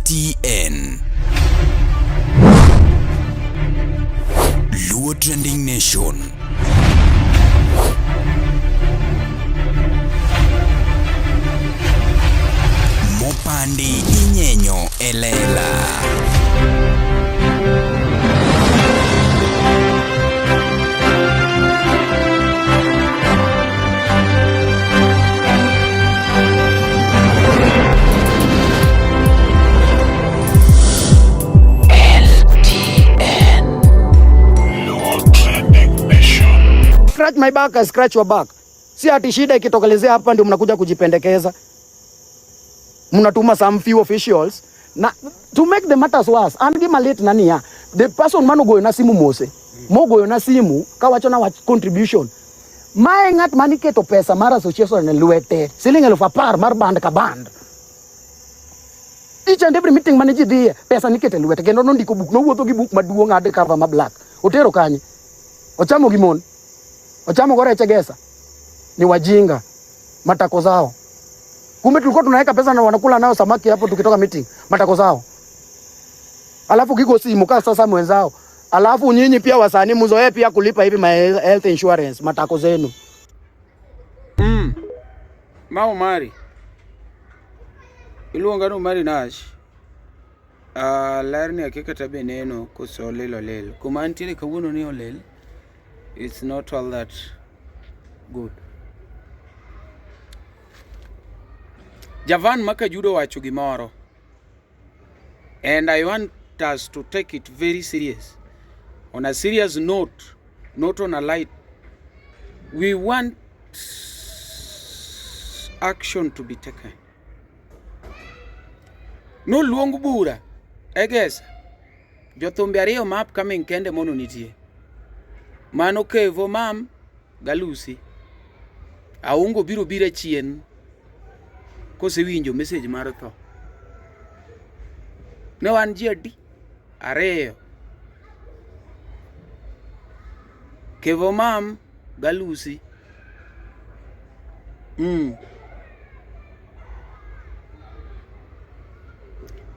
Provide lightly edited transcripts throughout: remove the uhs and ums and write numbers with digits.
LTN Luo Trending Nation. Mopandi inyenyo elela. Scratch my back, I scratch your back. Si ati shida ikitokelezea hapa ndio mnakuja kujipendekeza. Mnatuma some few officials na to make the matters worse. Andi malate nani ya. The person manu goyo na simu mose. Mo goyo na simu kawacho na contribution. Mae ngat mani keto pesa mara association ne luete. Siling elfu apar mar band ka band. Each and every meeting manage die pesa nikete luete. Kendo no ndiko book no wuotho gi book maduong ade cover ma black. Otero kanye. Ochamo gimon. Ochamo gore chegesa. Ni wajinga. Matako zao. Kumbe tulikuwa tunaweka pesa na wanakula nao samaki hapo tukitoka meeting. Matako zao. Alafu kiko simu kama sasa mwenzao. Alafu nyinyi pia wasanii mzoe pia kulipa hivi health insurance. Matako zenu. Mau mari. Iluonga no mari nash. Larni akika tabe neno kusolelo lelo. Kumantiri kawuono ni olel. It's not all that good. Javan maka Ajudo wacho gimoro. And I want us to take it very serious. On a serious note, not on a light. We want action to be taken. No luongo bura. I guess. Jothumbe ariyo map coming kende mono nitie. Mano kevo mam galusi. Aungo biro bira chien. Kose winjo message mar tho. Ne wan ji adi areyo. Kevo mam galusi.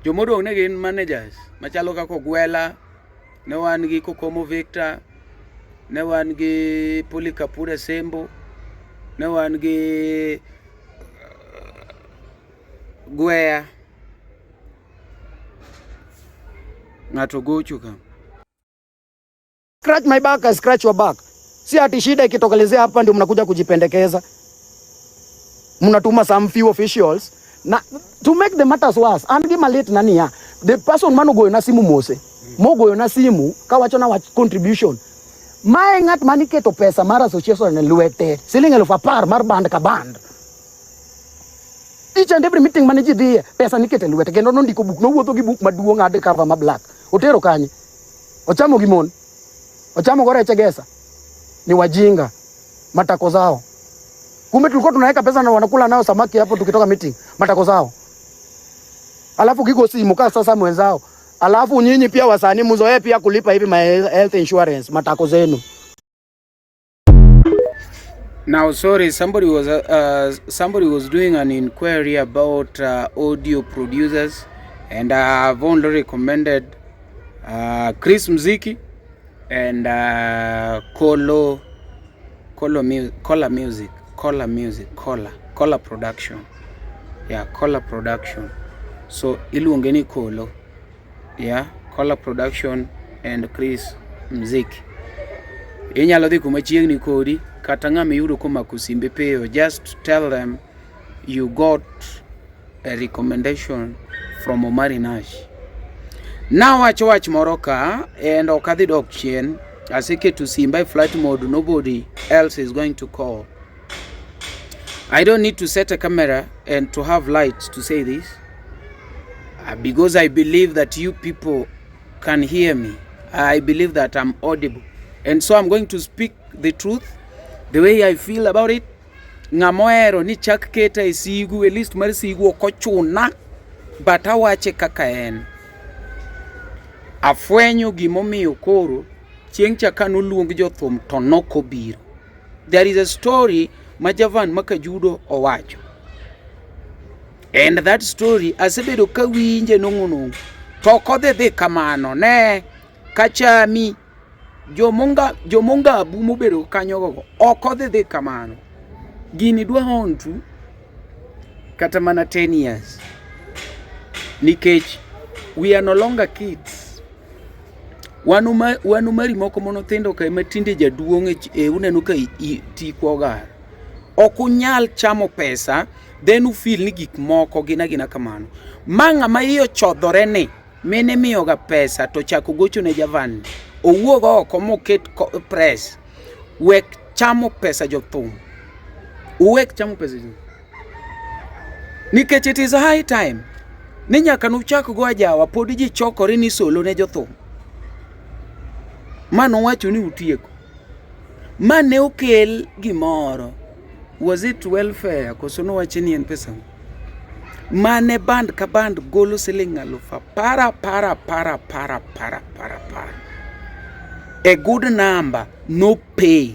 Jomodong ne gin managers machalo kako Gwela, ne wan gi Kokomo Victor, ne wan gi Polikapura Sembo, ne wan gi Gwea. Ngato gochu kam. Scratch my back, I scratch your back. Si ati shida ikitokelezea hapa ndio mnakuja kujipendekeza. Mnatuma some few officials na to make the matters worse. Andi malate nani ya. The person manu goyo na simu mose. Mo goyo na simu kawacho na contribution. Mae ngat mani keto pesa mara association ne luete. Siling elfu apar mar band ka band. Each and every meeting manage die pesa nikete luete. Kendo no ndiko book no wuotho gi book maduong ade cover ma black. Otero kanye. Ochamo gimon. Ochamo gore chegesa. Ni wajinga. Matako zao. Kumbe tulikuwa tunaweka pesa na wanakula nao samaki hapo tukitoka meeting. Matako zao. Alafu kiko simu kama sasa mwenzao. Alafu nyinyi pia wasanii mzoe pia kulipa hivi health insurance. Matako zenu. Now, sorry, somebody was doing an inquiry about audio producers, and I've only recommended Chris Mziki and Kola Production. Yeah, Kola Production. So iluongeni Kolo. Yeah, Kola Production and Chris Mziki. Inyalo dhi kuma chiegni kodi kata ng'ama yudo kuma kusimbe peyo. Just tell them you got a recommendation from Omari Nash. Now wach moro ka and okadhi dok chien. Aseketo simba flight mode, nobody else is going to call. I don't need to set a camera and to have lights to say this. Because I believe that you people can hear me. I believe that I'm audible. And so I'm going to speak the truth, the way I feel about it. Ngamoero ni chak keta isigu, at least mar sigu okochuna, but awache kaka en. Afwenyo gimomiyo koro, chieng' chakano luong jothum to noko biro. There is a story ma Javan maka Ajudo owacho. And that story asebedo ka winje nung'unung to kodhi kamano ne kachami jomonga bu mobedo kanyo gogo okodhi kamano gini dwa hontu kata mana 10 years nikech we are no longer kids. Wanu mari moko mono thindo ka matinde jaduong' uneno ka tikwogar okunyal chamo pesa then ufeel ni gik moko gina kamano manga ma iyo chodhore ni mene miyoga pesa to chako gocho ne Javan owuog oko moket press wek chamo pesa jothum uwek chamo pesa jothum nikech it is a high time ni nyaka nuchak go ajawa pod ji chokore ni solo ne jothum mano wacho ni utieko mane okel gimoro. Was it welfare? Koso no wacho ni en pesa mane band ka band golo siling alufa para a good number no pay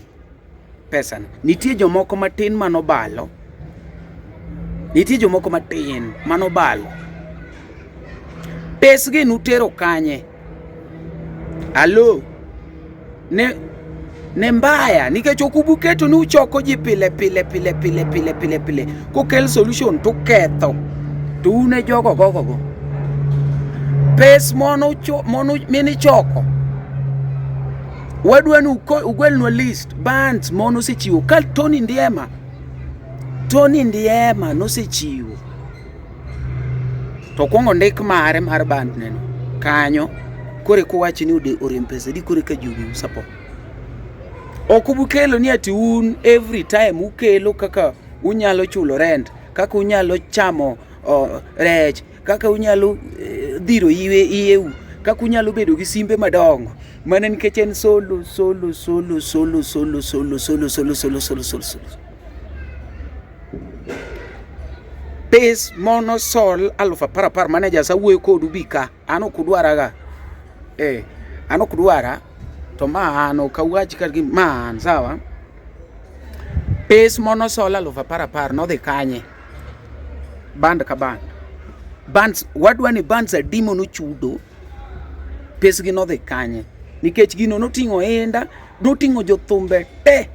pesa. Nitie jomoko matin manobalo, nitie jomoko matin manobalo pesgi nutero kanye alo ne mbaya nikech okubuketo ni uchoko ji pile kokel solution to ketho to une jogo gogo pes mono mini choko wadwanu ugwelno list bands mono sechiwo kal Tony Ndiema no sechiwo to kongo ndik mare mar band neno kanyo kore kuwachi ni ude orempesa di kore ka jugi support okubukelo ni ati un every time ukelo kaka unyalo chulo rent kaka unyalo chamo rech kaka unyalo dhiro ieu kaka unyalo bedo gi simbe madongo mana nikech en solo pes mono sol alufa para manager sa wuoyo kodu bika ano kudwaraga ano kudwara to maano kawachi kargi man sawa pes mono sol alufa para no de kanye band ka bands wadwani bands a dimo no chudo pes gi no de kanye nikech gino notingo enda notingo jothumbe te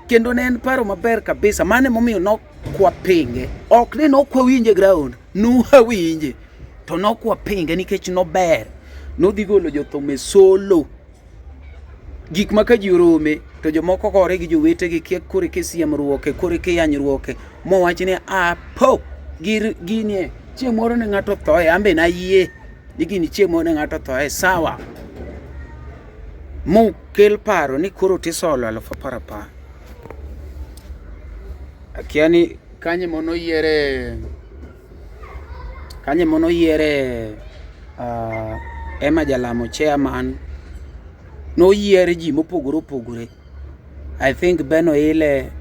kendo ne en paro maber kabisa mane momiyo no kwa pinge ok ne no kwa winje ground no winje to no kwa pinge nikech no ber no digolo jothume solo gik maka jirome to jomoko gore gi jowete gi kiek kore ke siemruoke kore ke yanyruoke mo wachne apo ginie chiemoro ne ngato thoe ambe na yie digini chiemoro ne ngato thoe sawa mo kel paro ni koro tisolo alufa para akiani kanye mono yere Emma Jalamo chairman no yiere ji mopogore I think beno ile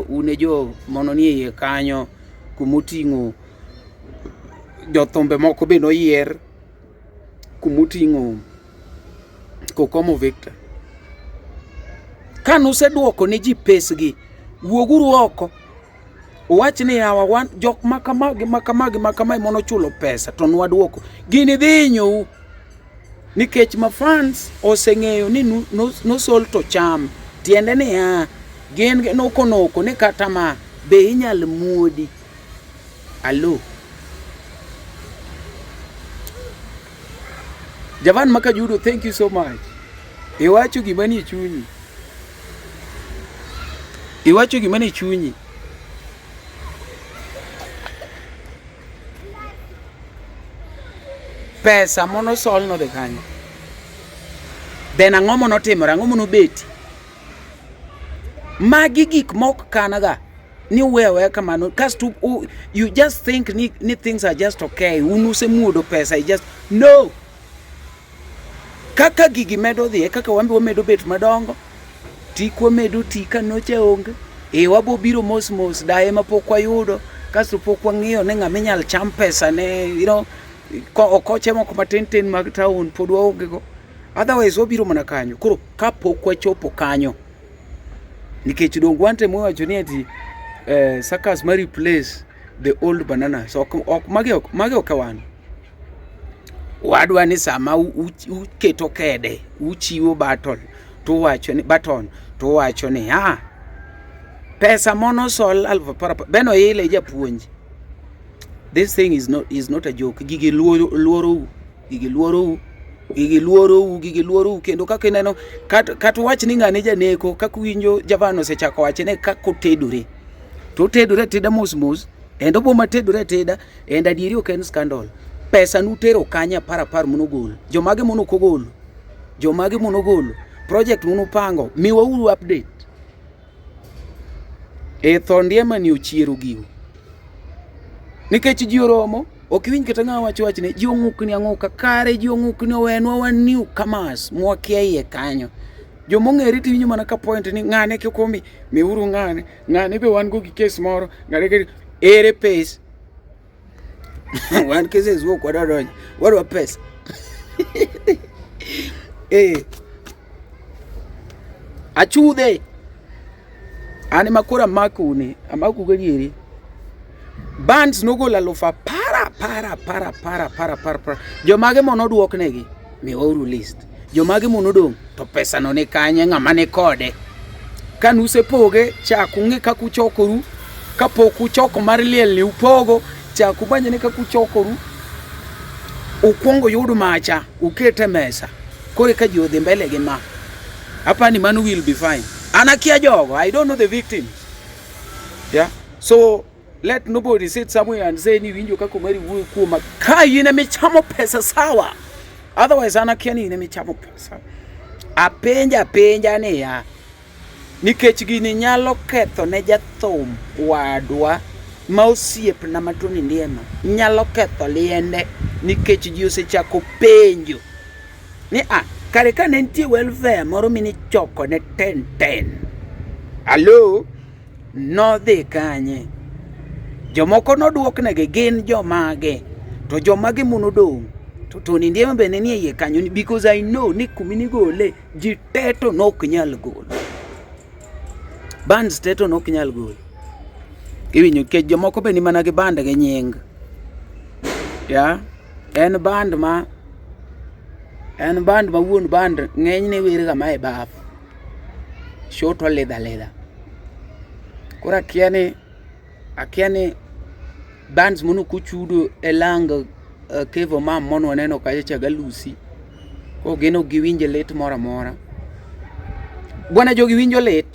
unejo mono ni ye kanyo kumutingo jothumbe moko be no yier kumutingo Kokomo Victor kan useduoko ne ji pesgi wuoguru oko uwachni yawa wan jok makamagi mono chulo pesa to nwaduoko gini dhinyo nikech ma fans oseng'eyo ni no sol to cham tiende ni gen noko ni kata ma be inyal muodi alo Javan Makajudo, thank you so much. Iwacho gimani chunyi pesa mono sol no de kanyo then ang'o mono timore ang'o mono beti magi gik mok kanaga ni wewe kamano kasto you just think ni things are just okay unuse muodo pesa you just no kaka gigi medo dhi kaka wambi wamedo bet madongo tikwa medo tika noche onge wabo biro mos dae mapok wayudo kasto pok wang'iyo ne ng'ama inyal cham pesa ne okoche moko matin mag town pod waonge go otherwise wabiro mana kanyo koro kapok wachopo kanyo nikech dong wante mwacho ni ati sakas mari place the old bananas. Ok magi okawan. Wadwa ni sama uketo kede, uchiwo baton, to wacho ni pesa mono sol alfa para beno ile japuonj. This thing is not a joke. Gigi luoro kendo kaka ineno kat wach ni ng'ane janeko kaka winjo Javan osechako wache ne kako tedore. To tedore teda mos endo boma tedore teda enda adieri ok en scandal. Pesa nutero kanya par monogol. Jomage mono kogolo. Jomage mono golo. Project mono pango. Miwa uru update. Ndiema ni ochiero giu. Nikech ji oromo, ok winj kata ng'a wach ne ji ong'ukni ang'uka kare ji ong'ukni owenwa wan new kamas mwakia iye kanyo. Jomong'ere tiwinjo mana ka point ni ng'ane kikomi miuru ng'ane be wan go gi case moro ng'ane ere pes. One case is work what pesa. Achude ani makura makuni amaku gadieri bands no go la lofa para jomage mono duok negi mi oru list jomage mono dong to pesa no ne kanye ng'ama ne kode kanuse poge chaku ng'e kaku chokoru kapoku choko mar liel ni upogo chaku banye ne kaku chokoru ukwongo yudu macha ukete mesa kore ka jodhi mbele gi ma hapa ni man will be fine anakia jogo I don't know the victims. Yeah, so let nobody sit somewhere and say ni winjo kako mari wuo kuoma kai ine michamo pesa sawa, otherwise anakia ni ine michamo pesa apenja ni ya nikech gini nyalo ketho ne jathum wadwa ma osiep na matuni Ndiema nyalo ketho liende nikech ji osechako penjo ni kare ka ne nitie welfare moro mini choko ne 10 alo no dhi kanye jomoko noduok negi gin jomage to jomage mono dong to Ndiema bende nie iye kanyo because I know ni kumini gole ji teto nok nyal gol bands teto nok nyal gol iwinyo ke jomoko be ni mana gi band gi nying ya en band ma wuon band ng'eny ne were ga mae baf shoto leda kora akiane bands mono kuchudo elanga kevo mam mono waneno kacha galusi ko geno giwinje let mora bwana jogi winjo let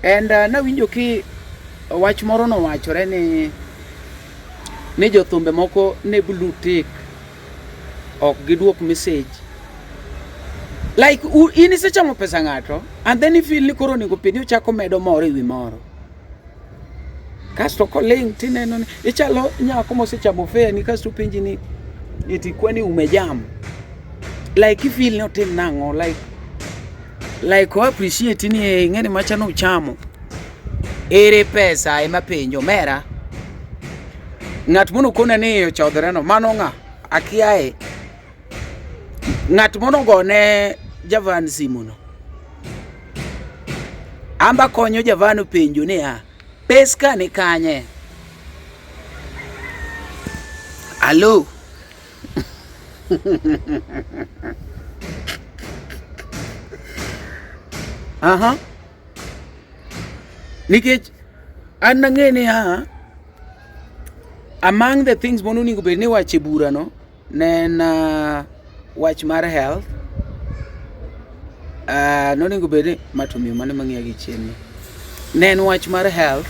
and na winjo ki wach moro no wachore ni jothumbe moko ne blue tick ok giduok message like in isechamo pesa ng'ato and then if you koro ni pedi uchako medo moro ewi moro kasto koling tineno ichalo nyako mosechamo fare ni kasto penji ni itikwani umejam like if you not in nango like o appreciate ni ng'eni machano uchamo ere pesa ema penjo mera ng'at mono kona ne chodhore no mano ng'a akiae ng'at mono gone Javan simuno amba konyo Javan penjo ne peska ni kanye alo nikech an nang'eni among the things mono ningo bed ni wache bura no nen wach mar health no ningo bed matumio mane mang'ia gi chien nen wach mar health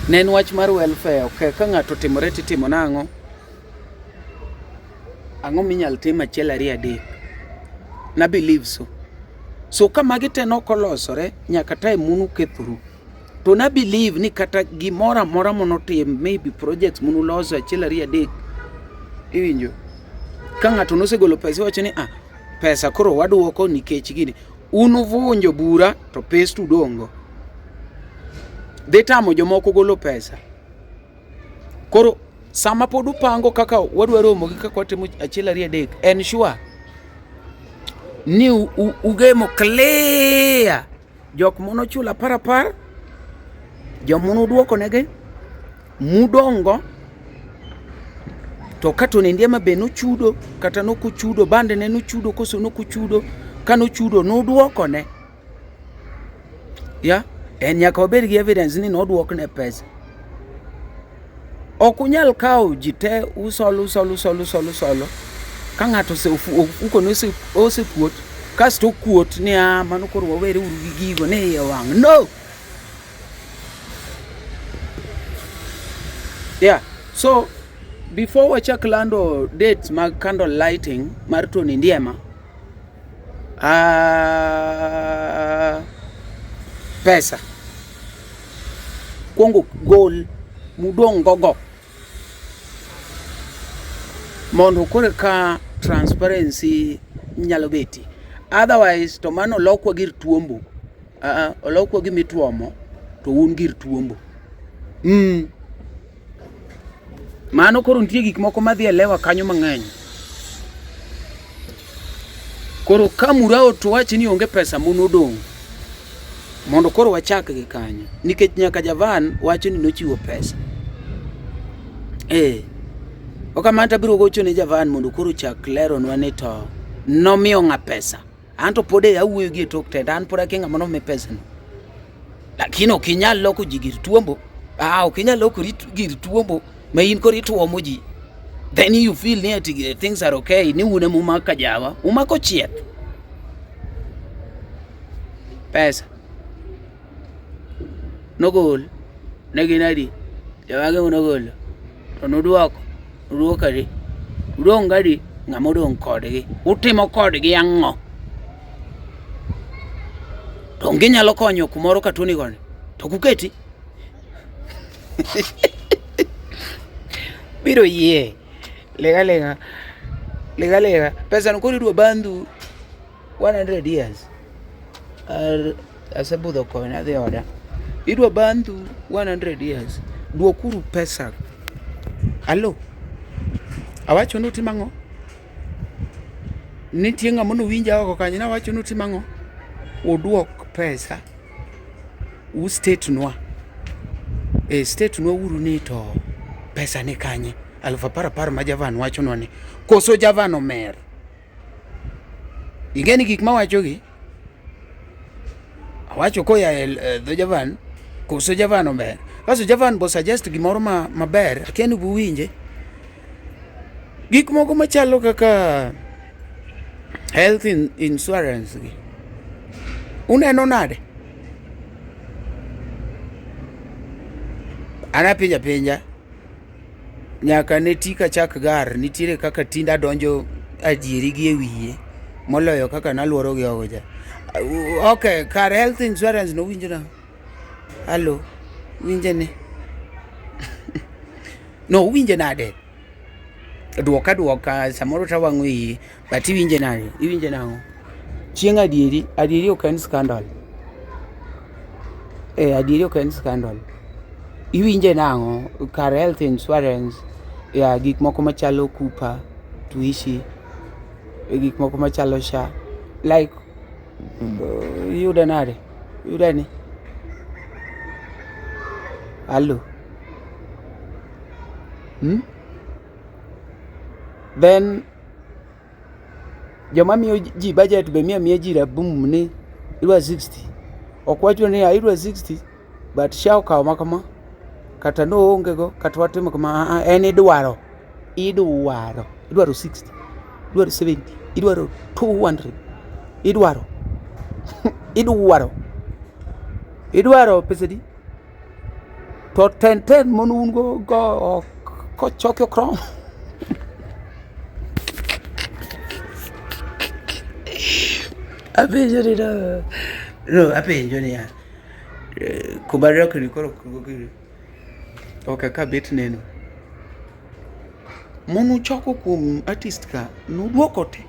nen wach mar welfare okay ka ng'ato timore titimo nang'o minyal tim achiel ariyo adek na believe so kama gite nokolosore nyaka time munu kethuru to na believe ni kata gimora mora mono tim maybe projects munu loso achiel ariyo adek iwinjo ka ng'ato nosegolo pesa wacho ni pesa koro waduoko nikech gini unuvunjo bura to pes tudongo detamo jomoko golo pesa koro sama pod upango kaka wadwaro romo gi kaka watimo achiel ariyo adek ensure ni ugemo clear jok mono chula par Jomono duoko nege mudongo to kato ne Ndiema be nochudo kata nokuchudo bande ne nochudo koso nokuchudo kanochudo noduoko ne ya en nyaka obed gi evidence ni noduok ne pesa. Okunyal kao jite usolo ka ng'ato uko no ose kuot kasto kuot ni mano koro wawere uru gi gigo ne e wang'. No. Yeah, so before wachak lando dates mag candle lighting mar Tony Ndiema, pesa kuongo gol mudongo go mondo kore ka transparency nyalo beti. Otherwise to mano lokwa gir tuombo, olokwa gi mitwomo to un gir tuombo. Mano koro nitie gik moko madhi elewa kanyo mang'eny. Koro ka murao to wachi ni onge pesa monodong' mondo koro wachak gi kanyo, nikech nyaka Javan wacho ni nochiwo pesa. Okamata biro gocho ne Javan mondo koro chak leronwa ni to nomiyo ng'a pesa. Anto pode awuoyo gi tok tenda, an pod akia ng'ama nomiyo pesa no. Lakini okinyal loko ji gir tuombo. Okinyal loko gir tuombo ma in koro ituomo ji. Then you feel near things are okay. Ni une mumaka Jawa, umako chieth. Pesa nogol neginadi jawage nogol to noduokari udongadi ng'ama odong' kodgi, utimo kodgi ang'o? To ginyalo konyo kumoro ka Tony goni to kuketi biro yie lega pesa no koro idwa bandhu 100 years asebudho kony adhi oda, idwa bandhu 100 years, duokuru pesa. Alo, awacho nutimang'o? Nitie ng'ama nowinja oko kanyo nawacho nutimang'o? Uduok pesa u state nwa state nwa uru ni to pesa ni kanye 1000 ma Javan wacho nwa ni koso Javan omer. Ingeni gik mawacho gi awacho koya dho Javan koso Javan omer. Kaso Javan bo suggest gimoro maber akiani bu winje. Gik moko machalo kaka health insurance gi uneno nade? Ana pinja nyaka ne tika chak gar nitiere kaka tinda donjo adieri gi ewiye moloyo kaka naluoro gi ogoja. Okay, kar health insurance no winjo na. Halo, winje ne? No, winje nade? Duoka samoro tawang'o iyi, but iwinje nade? Iwinje nang'o? Chieng' adieri ok en scandal. Adieri ok en scandal. Iwinje nang'o? Kar health insurance ya gik moko machalo kupa, tuishi, gik moko machalo sha, like yuda nade? Yuda ni? Halo? Then joma miyo ji budget be miya ji rabum ni idwa 60. Okwacho ni idwa 60 but shao kawo makama kata no onge go kata watimo kama en idwaro 60, idwaro 70, idwaro 200, idwaro pesa di to 10 mon go kochokyo krom. Apenjo ni no apenjo ni ya kubaraka ni koro kugiri okay ka bet neno monu choko kum artist ka nuduoko te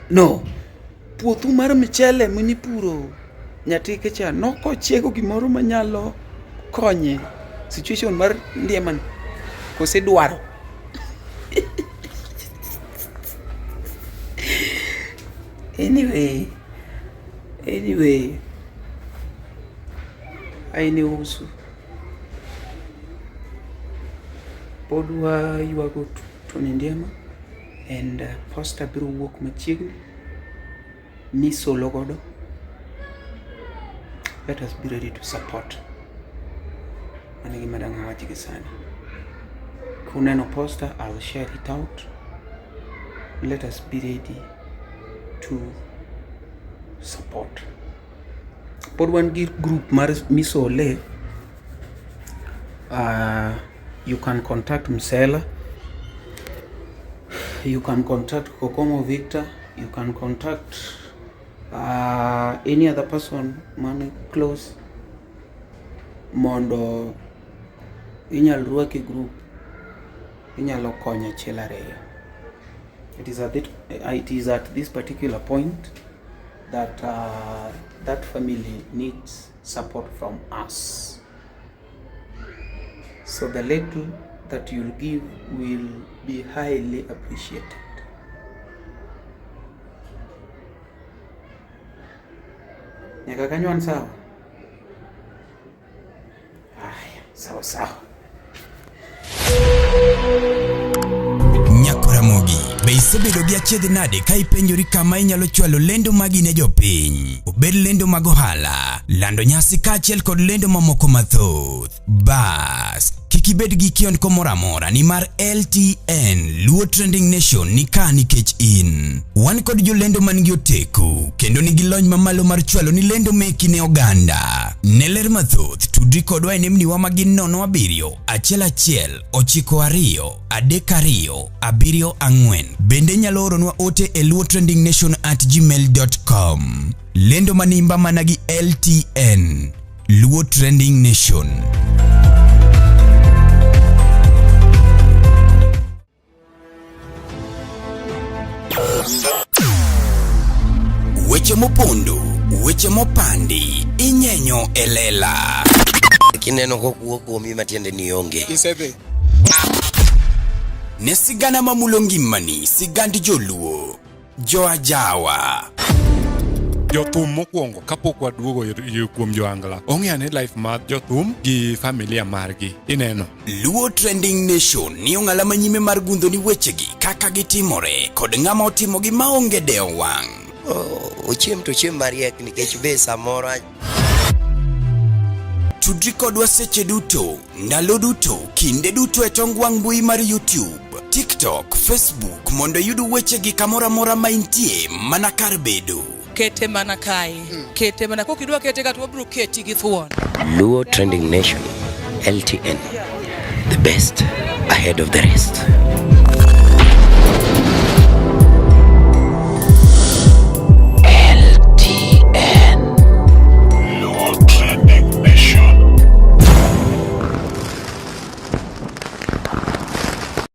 no puothu mar michele mini puro nyati kecha noko chiego gimoro manyalo konye situation mar Ndiema kose dwaro. Anyway aine usu pod waywago to Ndiema and poster biro wuok machiegni misolo godo. Let us be ready to support. Mane gima dang' awachi gi sani. Kuneno poster, I'll share it out. Let us be ready to support. Pod wan gi group mar misole. You can contact Msela. You can contact Kokomo Victor. You can contact any other person man close mondo inyal ruaki group inyalo konyo chela reyo. It is at this particular point that that family needs support from us. So the little that you'll give will be highly appreciated. Nyaka kanywan sawa? Aya, sawa sawa. Nyakuramogi, be isebedo gi achiedh nade ka ipenjori kama inyalo chwalo lendo magi ne jopiny. Obed lendo mag ohala, lando nyasi kaachiel kod lendo mamoko mathoth. Bas, kik ibed gi kionko moro amora nimar LTN Luo Trending Nation ni ka nikech in. Wan kod jolendo man gi oteku kendo nigi lony mamalo mar chwalo ni lendo meki ne oganda. Ne ler mathoth tudri kodwa e nembniwa magin 07 11 92 32 74. Bende nyalo oronwa ote e luotrendingnation@gmail.com. Lendo manimba managi LTN Luo Trending Nation. Weche mopondo, weche mopandi, inyenyo elela. Kineno kokuok kuomi matiende ni onge. Isebe. Ne sigana mamulo ngimani, sigand joluo, joajawa. Jothum mokwongo kapok waduogo kuom Ohangla. Ong'e life mar jothum gi familia margi. Ineno. Luo Trending Nation ni ong'ala manyime mar gundo ni wechegi kaka gitimore kod ng'ama otimogi maonge deo wang'. Ochiem to chiem mariek nikech be samoro tudri kodwa seche duto, ndalo duto, kinde duto e tong wang' mbui mar YouTube, TikTok, Facebook mondo yudu wechegi kamora mora maintie mana kar bedo. Kete mana kai. Kete mana kokidwa kete ka to bro keti gi thuon. Luo Trending Nation, LTN, the best ahead of the rest.